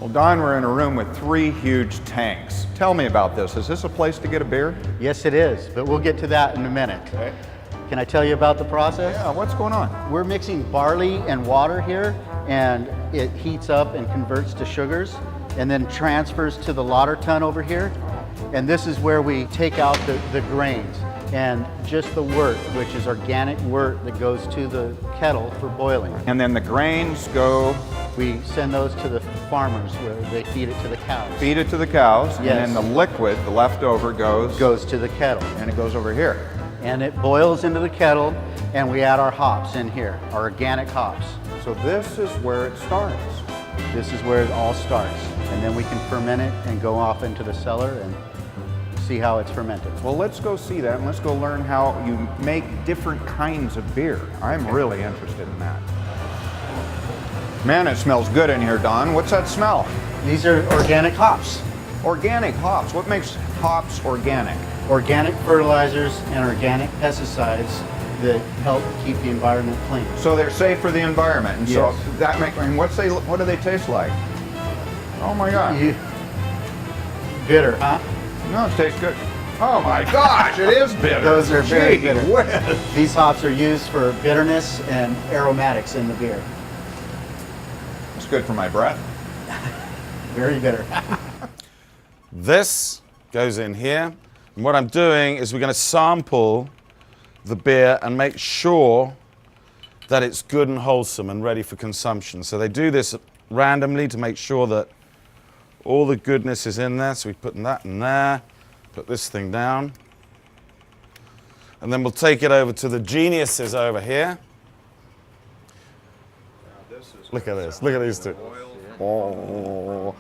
Well, Don, we're in a room with 3 huge tanks. Tell me about this. Is this a place to get a beer? Yes, it is, but we'll get to that in a minute. Okay. Can I tell you about the process? Yeah, what's going on? We're mixing barley and water here, and it heats up and converts to sugars, and then transfers to the lauter tun over here. And this is where we take out the grains and just the wort, which is organic wort that goes to the kettle for boiling. And then the grains go... We send those to the farmers where they feed it to the cows. Feed it to the cows, Yes. and then the liquid, the leftover, goes to the kettle. and it goes over here. And it boils into the kettle, and we add our hops in here, our organic hops. So this is where it starts. This is where it all starts. And then we can ferment it and go off into the cellar and see how it's fermented. Well, let's go see that, and let's go learn how you make different kinds of beer. I'm really interested in that. Man, it smells good in here, Don. What's that smell? These are organic hops. Organic hops. What makes hops organic? Organic fertilizers and organic pesticides that help keep the environment clean. So they're safe for the environment. And Yes. so that makes, and what do they taste like? Oh my God. Bitter, huh? No, it tastes good. Oh my gosh, it is bitter. Those are very Gee bitter. whiz. These hops are used for bitterness and aromatics in the beer. It's good for my breath. Very bitter. This goes in here. And what I'm doing is we're going to sample the beer and make sure that it's good and wholesome and ready for consumption. So they do this randomly to make sure that all the goodness is in there. So we put that in there, put this thing down. And then we'll take it over to the geniuses over here. Look at this. Look at these two. Oh.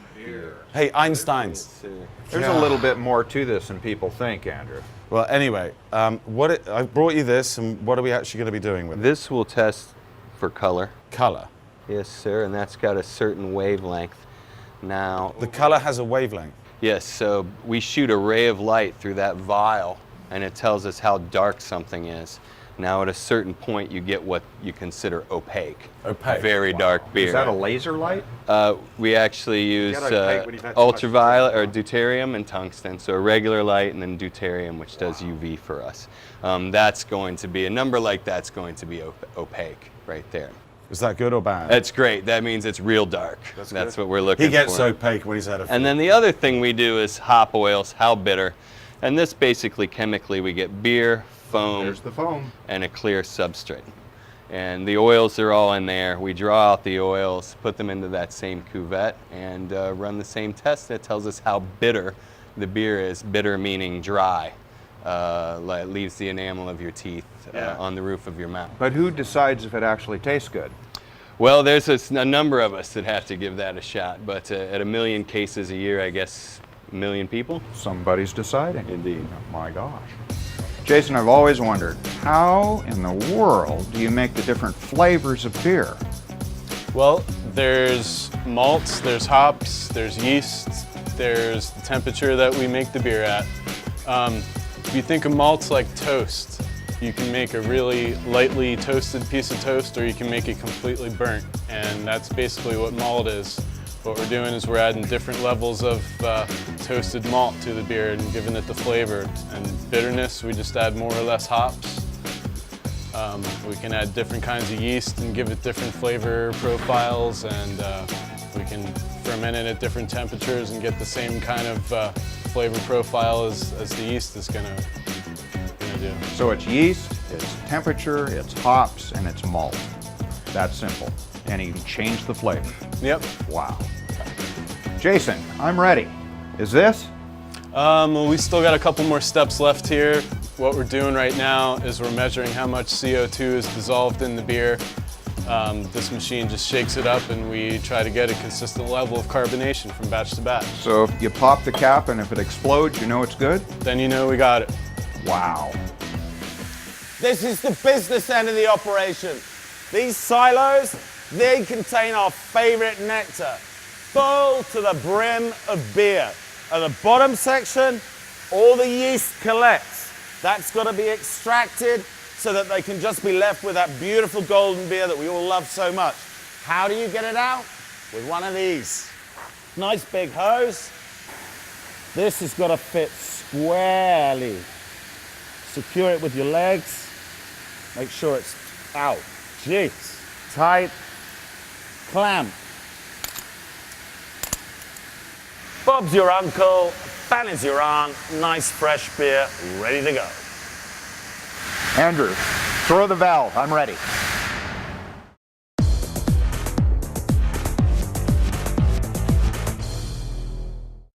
Hey, Einsteins. There's a little bit more to this than people think, Andrew. Well, anyway, I brought you this, and what are we actually going to be doing with it? This will test for color. Color. Yes, sir, and that's got a certain wavelength. Now, The color has a wavelength. yes, so we shoot a ray of light through that vial, and it tells us how dark something is. Now, at a certain point, you get what you consider opaque. Opaque. Very dark beer. Is that a laser light? We actually use opaque when you've had too much ultraviolet or deuterium and tungsten, so a regular light and then deuterium, which does UV for us. That's going to be, a number like that's going to be opaque right there. Is that good or bad? That's great. That means it's real dark. That's what we're looking for. He gets opaque when he's had a few. And then the other thing we do is hop oils, how bitter. And this basically, chemically, we get beer, foam, There's the foam. and a clear substrate. And the oils are all in there. We draw out the oils, put them into that same cuvette, and run the same test that tells us how bitter the beer is. Bitter meaning dry. It leaves the enamel of your teeth on the roof of your mouth. But who decides if it actually tastes good? Well, there's a number of us that have to give that a shot, but at 1 million cases a year, I guess 1 million people. Somebody's deciding. Indeed. Oh my gosh. Jason, I've always wondered, how in the world do you make the different flavors of beer? Well, there's malts, there's hops, there's yeast, there's the temperature that we make the beer at. If you think of malts like toast, you can make a really lightly toasted piece of toast, or you can make it completely burnt, and that's basically what malt is. What we're doing is we're adding different levels of toasted malt to the beer and giving it the flavor. And bitterness, we just add more or less hops. We can add different kinds of yeast and give it different flavor profiles, and we can ferment it at different temperatures and get the same kind of flavor profile as the yeast is gonna do. So it's yeast, it's temperature, it's hops, and it's malt. That's simple. And you can change the flavor. Yep. Wow. Jason, I'm ready. Is this? Well, we still got a couple more steps left here. What we're doing right now is we're measuring how much CO2 is dissolved in the beer. This machine just shakes it up, and we try to get a consistent level of carbonation from batch to batch. So if you pop the cap and if it explodes, you know it's good? Then you know we got it. Wow. This is the business end of the operation. These silos, they contain our favorite nectar, full to the brim of beer. At the bottom section, all the yeast collects. That's got to be extracted so that they can just be left with that beautiful golden beer that we all love so much. How do you get it out? With one of these. Nice big hose. This has got to fit squarely. Secure it with your legs. Make sure it's out. Jeez. Tight. Clamp. Bob's your uncle. Fanny's your aunt. Nice fresh beer, ready to go. Andrew, throw the valve. I'm ready.